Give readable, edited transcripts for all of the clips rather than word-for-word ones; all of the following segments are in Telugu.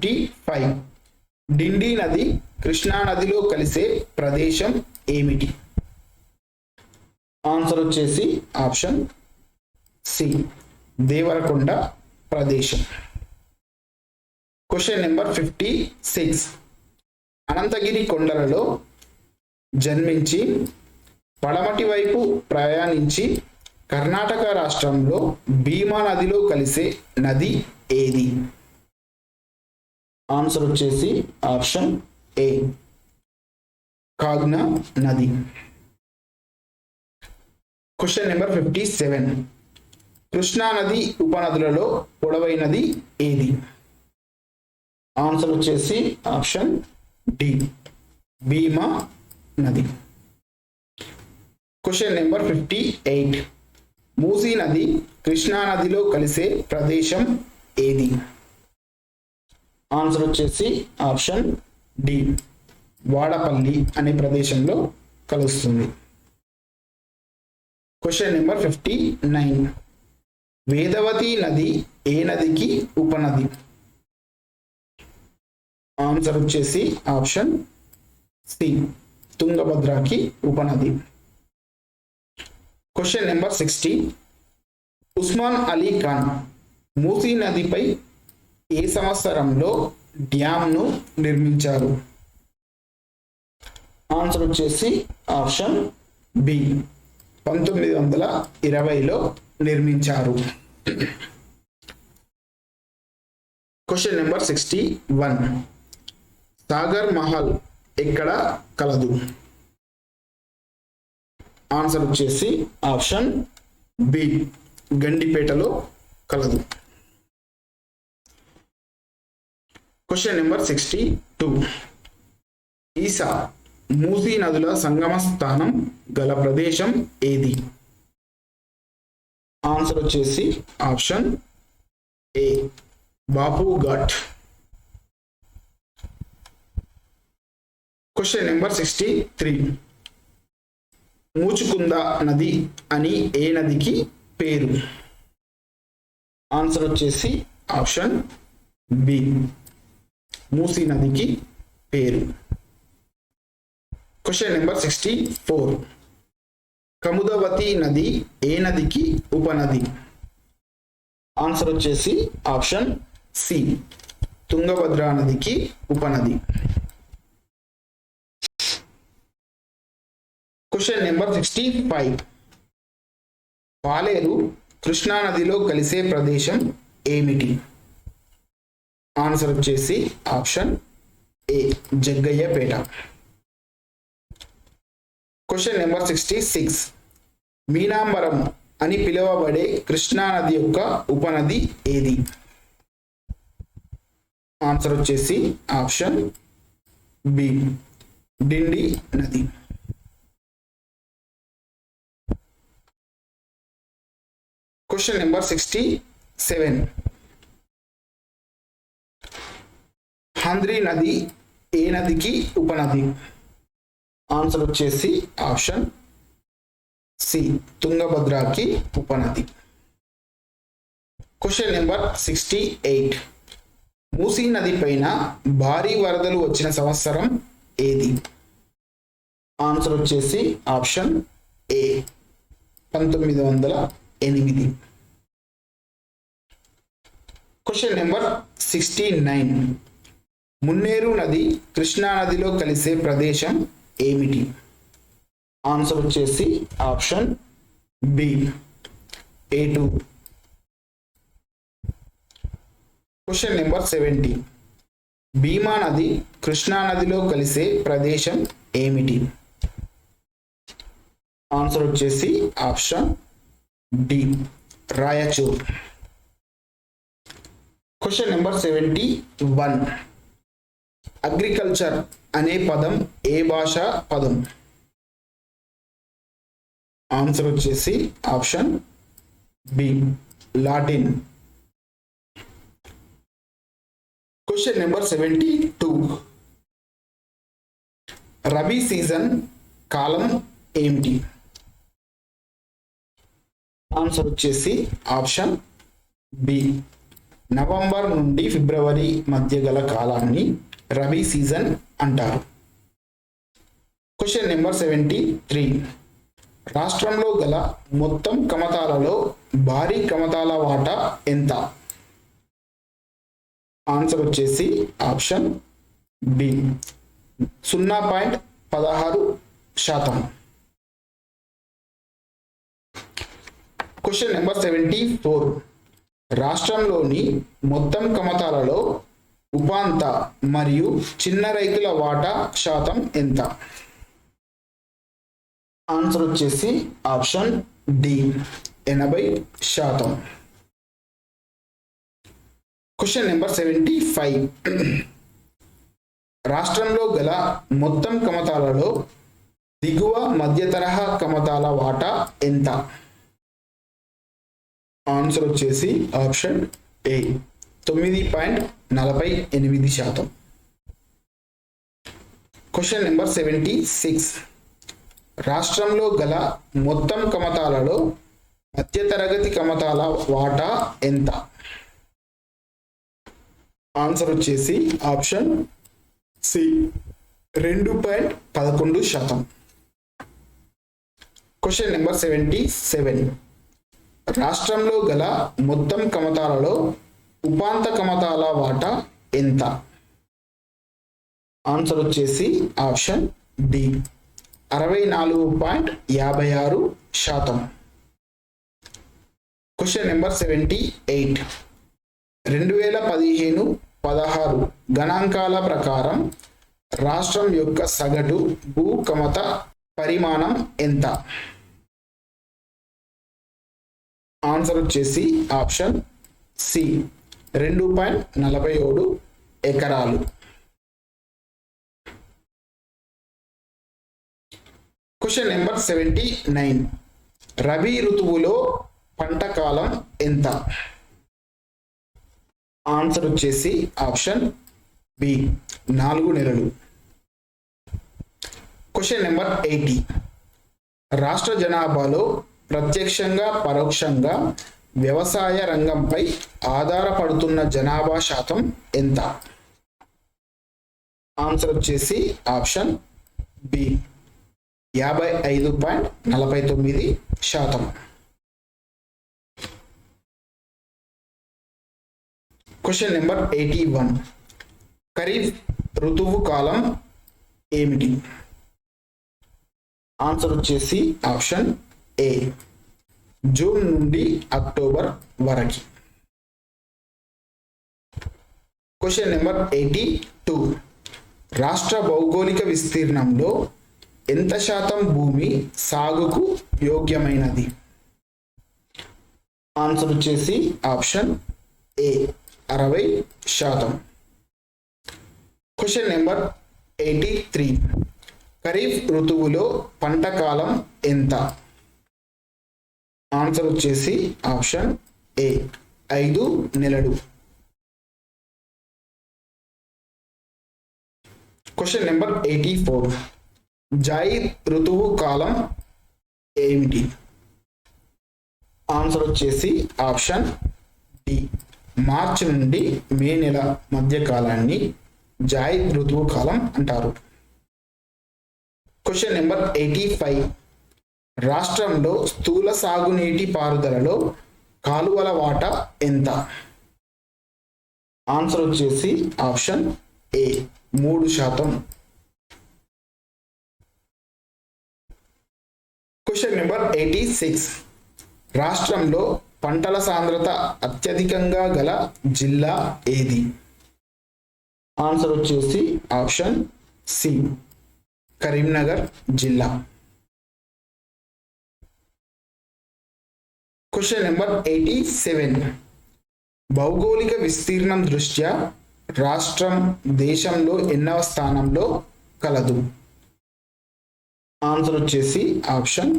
55. డిండి నది కృష్ణా నదిలో కలిసే ప్రదేశం ఏమిటి? ఆన్సర్ వచ్చేసి ఆప్షన్ సి, దేవరకొండ ప్రదేశం. Question number 56. అనంతగిరి కొండలలో జన్మించి పడమటి వైపు ప్రయాణించి కర్ణాటక రాష్ట్రంలో భీమా నదిలో కలిసే నది ఏది? ఆన్సర్ వచ్చేసి ఆప్షన్ ఏ, కాగ్నా నది. Question number 57. కృష్ణా నది ఉపనదులలో పొడవైనది ఏది? ఆన్సర్ వచ్చేసి ఆప్షన్ డి, భీమా నది. Question number 58. మూసీ నది కృష్ణా నదిలో కలిసే ప్రదేశం ఏది? ఆన్సర్ వచ్చేసి ఆప్షన్ డి, వాడపల్లి అనే ప్రదేశంలో కలుస్తుంది. Question number 59. వేదవతి నది ఏ నదికి ఉపనది? ఆన్సర్ వచ్చేసి ఆప్షన్ సి, తుంగభద్రకి ఉపనది. Question number 60. ఉస్మాన్ అలీ ఖాన్ మూసీ నదిపై ఏ సంవత్సరంలో డ్యామ్ను నిర్మించారు? ఆన్సర్ వచ్చేసి ఆప్షన్ బి, 1920లో నిర్మించారు. Question number 61. సాగర్ మహల్ ఎక్కడ కలదు? ఆన్సర్ వచ్చేసి ఆప్షన్ బి, గండిపేటలో కలదు. Question number 62. ఈసా మూసీ నదుల సంగమ స్థానం గల ప్రదేశం ఏది? ఆన్సర్ వచ్చేసి ఆప్షన్ ఏ, బాపు ఘాట్. Question number 63. మూచుకుంద నది అని ఏ నదికి పేరు? ఆన్సర్ వచ్చేసి ఆప్షన్ బి, మూసీ నదికి పేరు. Question number 64. కముదవతి నది ఏ నదికి ఉపనది? ఆన్సర్ వచ్చేసి ఆప్షన్ సి, తుంగభద్ర నదికి ఉపనది. Question number 65. పాలేరు కృష్ణా నదిలో కలిసే ప్రదేశం ఏమిటి? ఆన్సర్ వచ్చేసి ఆప్షన్ ఏ, జగ్గయ్యపేట. Question number 66. మీనాంబరం అని పిలువబడే కృష్ణా నది యొక్క ఉపనది ఏది? ఆన్సర్ వచ్చేసి ఆప్షన్ బి, డిండి నది. Question number 67. హంద్రి నది ఏ నదికి ఉపనది? ఆన్సర్ వచ్చేసి ఆప్షన్ సి, తుంగభద్రకి ఉపనది. Question number 68. మూసీ నది పైన భారీ వరదలు వచ్చిన సంవత్సరం ఏది? ఆన్సర్ వచ్చేసి option A, 1908. Question number 69. Munneru నది కృష్ణా నదిలో కలిసే ప్రదేశం ఏమిటి? ఆన్సర్ వచ్చేసి option B, A2. Question number 70. Bhima నది కృష్ణా నదిలో కలిసే ప్రదేశం ఏమిటి? ఆన్సర్ వచ్చేసి option D, Raichur. Question number 71. Agriculture అనే పదం ఏ భాషా పదం? ఆన్సర్ వచ్చేసి option B, Latin. Question number 72. Rabi season కాలం ఏమిటి? ఆన్సర్ వచ్చేసి ఆప్షన్ బి, నవంబర్ నుండి ఫిబ్రవరి మధ్య గల కాలాన్ని రబీ సీజన్ అంటారు. Question number 73. రాష్ట్రంలో గల మొత్తం కమతాలలో భారీ కమతాల వాటా ఎంత? ఆన్సర్ వచ్చేసి ఆప్షన్ బి 0.16%. Question number 74. రాష్ట్రంలోని మొత్తం కమతాలలో ఉపాంత మరియు చిన్న రైతుల వాటా శాతం ఎంత? ఆన్సర్ వచ్చేసి ఆప్షన్ డి 80%. Question number 75. రాష్ట్రంలో గల మొత్తం కమతాలలో దిగువ మధ్య తరహా కమతాల వాటా ఎంత? ఆన్సర్ వచ్చేసి ఆప్షన్ ఏ 9.48%. Question number 76. రాష్ట్రంలో గల మొత్తం కమతాలలో మధ్యతరగతి కమతాల వాటా ఎంత? ఆన్సర్ వచ్చేసి ఆప్షన్ సి 2.11%. Question number 77. రాష్ట్రంలో గల మొత్తం కమతాలలో ఉపాంత కమతాల వాటా ఎంత? ఆన్సర్ వచ్చేసి ఆప్షన్ డి 64.56%. Question number 78. 2015-16 గణాంకాల ప్రకారం రాష్ట్రం యొక్క సగటు భూ కమత పరిమాణం ఎంత? ఆన్సర్ వచ్చేసి ఆప్షన్ సి 2.47 ఎకరాలు. Question number 79. రబీ ఋతువులో పంట కాలం ఎంత? ఆన్సర్ వచ్చేసి ఆప్షన్ బి 4 నెలలు. Question number 80. రాష్ట్ర జనాభాలో ప్రత్యక్షంగా పరోక్షంగా వ్యవసాయ రంగంపై ఆధారపడుతున్న జనాభా శాతం ఎంత? ఆన్సర్ వచ్చేసి option B 55.49%. Question number 81. Kharif ఋతువు కాలం ఏమిటి? ఆన్సర్ వచ్చేసి ఆప్షన్ ఏ జూన్ నుండి అక్టోబర్ వరకు. Question number 82. రాష్ట్ర భౌగోళిక విస్తీర్ణంలో ఎంత శాతం భూమి సాగుకు యోగ్యమైనది? ఆన్సర్ వచ్చేసి option A 60%. Question number 83. Kharif ఋతువులో పంట కాలం ఎంత? ఆన్సర్ వచ్చేసి ఆప్షన్ ఏ 5 నెలలు. Question number 84. జాయిద్ ఋతువు కాలం ఏమిటి? ఆన్సర్ వచ్చేసి ఆప్షన్ డి మార్చి నుండి మే నెల మధ్య కాలాన్ని జాయిద్ ఋతువు కాలం అంటారు. Question number 85. రాష్ట్రంలో స్థూల సాగునీటి పారుదలలో కాలువల వాటా ఎంత? ఆన్సర్ వచ్చేసి ఆప్షన్ ఏ 3%. Question number 86. రాష్ట్రంలో పంటల సాంద్రత అత్యధికంగా గల జిల్లా ఏది? ఆన్సర్ వచ్చేసి ఆప్షన్ సి కరీంనగర్ జిల్లా. Question number 87. భౌగోళిక విస్తీర్ణం దృష్ట్యా రాష్ట్రం దేశంలో ఎన్నవ స్థానంలో కలదు? ఆన్సర్ వచ్చేసి ఆప్షన్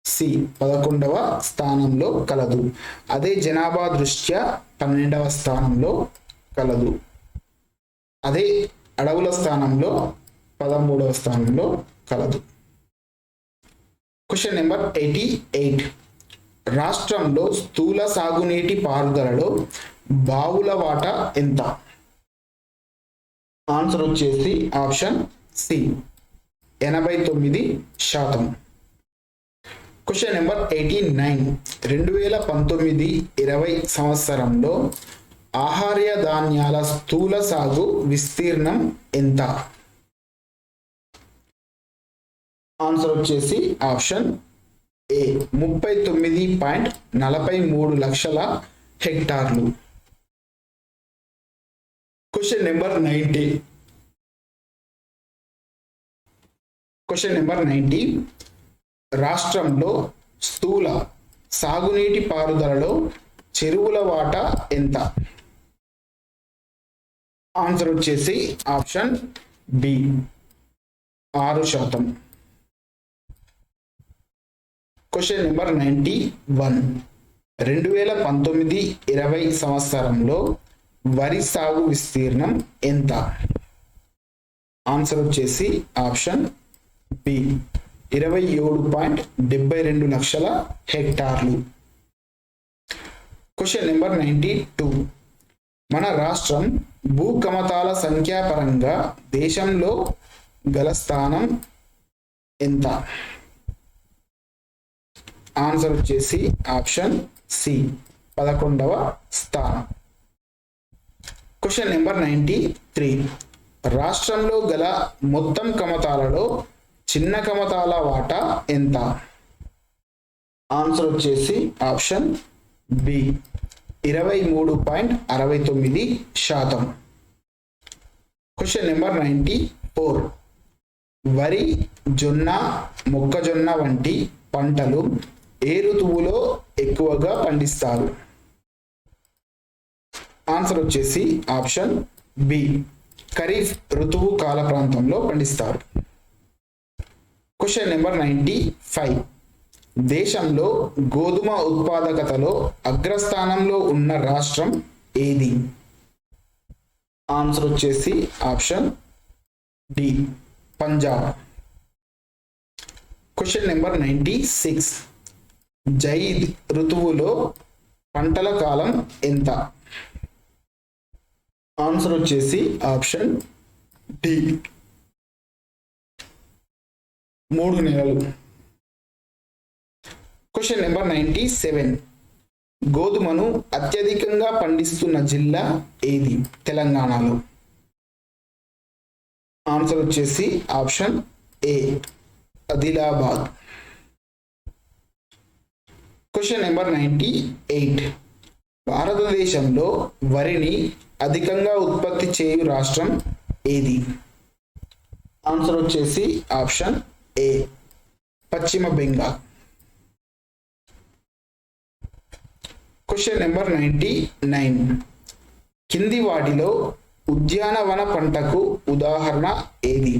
సి 11వ స్థానంలో కలదు. అదే జనాభా దృష్ట్యా 12వ స్థానంలో కలదు. అదే అడవుల స్థానంలో 13వ స్థానంలో కలదు. Question number 88. రాష్ట్రంలో స్థూల సాగునీటి పారుదలలో బావుల వాటా ఎంత? ఆన్సర్ వచ్చేసి ఆప్షన్ సి 89%. Question number 89. 2019-20 సంవత్సరంలో ఆహార ధాన్యాల స్థూల సాగు విస్తీర్ణం ఎంత? ఆన్సర్ వచ్చేసి ఆప్షన్ ఏ 39.43 లక్షల హెక్టార్లు. Question number 90. Question number 90. రాష్ట్రంలో స్థూల సాగునీటి పారుదలలో చెరువుల వాటా ఎంత? ఆన్సర్ వచ్చేసి ఆప్షన్ బి 6%. Question number 91. 2019-20 సంవత్సరంలో వరి సాగు విస్తీర్ణం ఎంత? ఆన్సర్ వచ్చేసి ఆప్షన్ బి 27.72 లక్షల హెక్టార్లు. Question number 92. మన రాష్ట్రం భూకమతాల సంఖ్యాపరంగా దేశంలో గల స్థానం ఎంత? ఆన్సర్ వచ్చేసి ఆప్షన్ సి 11వ స్థానం. Question number 93. రాష్ట్రంలో గల మొత్తం కమతాలలో చిన్న కమతాల వాటా ఎంత? ఆన్సర్ వచ్చేసి ఆప్షన్ బి 23.69%. Question number 94. వరి, జొన్న, మొక్కజొన్న వంటి పంటలు ఏ ఋతువులో ఎక్కువగా పండిస్తారు? ఆన్సర్ వచ్చేసి ఆప్షన్ బి ఖరీఫ్ ఋతువు కాల ప్రాంతంలో పండిస్తారు. Question number 95. దేశంలో గోధుమ ఉత్పాదకతలో అగ్రస్థానంలో ఉన్న రాష్ట్రం ఏది? ఆన్సర్ వచ్చేసి option D Punjab. Question number 96. Zaid ఋతువులో పంటల కాలం ఎంత? ఆన్సర్ వచ్చేసి ఆప్షన్ డి 3 నెలలు. Question number 97. గోధుమను అత్యధికంగా పండిస్తున్న జిల్లా ఏది తెలంగాణలో? ఆన్సర్ వచ్చేసి ఆప్షన్ ఏ ఆదిలాబాద్. Question number 98. భారతదేశంలో వరిని అధికంగా ఉత్పత్తి చేయు రాష్ట్రం ఏది? ఆన్సర్ వచ్చేసి ఆప్షన్ ఏ పశ్చిమ బెంగాల్. Question number 99. కింది వాటిలో ఉద్యానవన పంటకు ఉదాహరణ ఏది?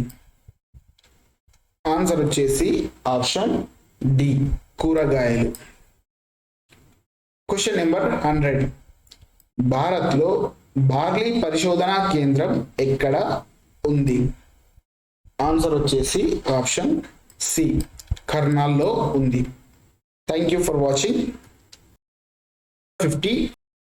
ఆన్సర్ వచ్చేసి ఆప్షన్ డి కూరగాయలు. Question number 100. భారత్లో బార్లీ పరిశోధనా కేంద్రం ఎక్కడ ఉంది? ఆన్సర్ వచ్చేసి ఆప్షన్ సి కర్నాల్లో ఉంది. Thank you for watching. 50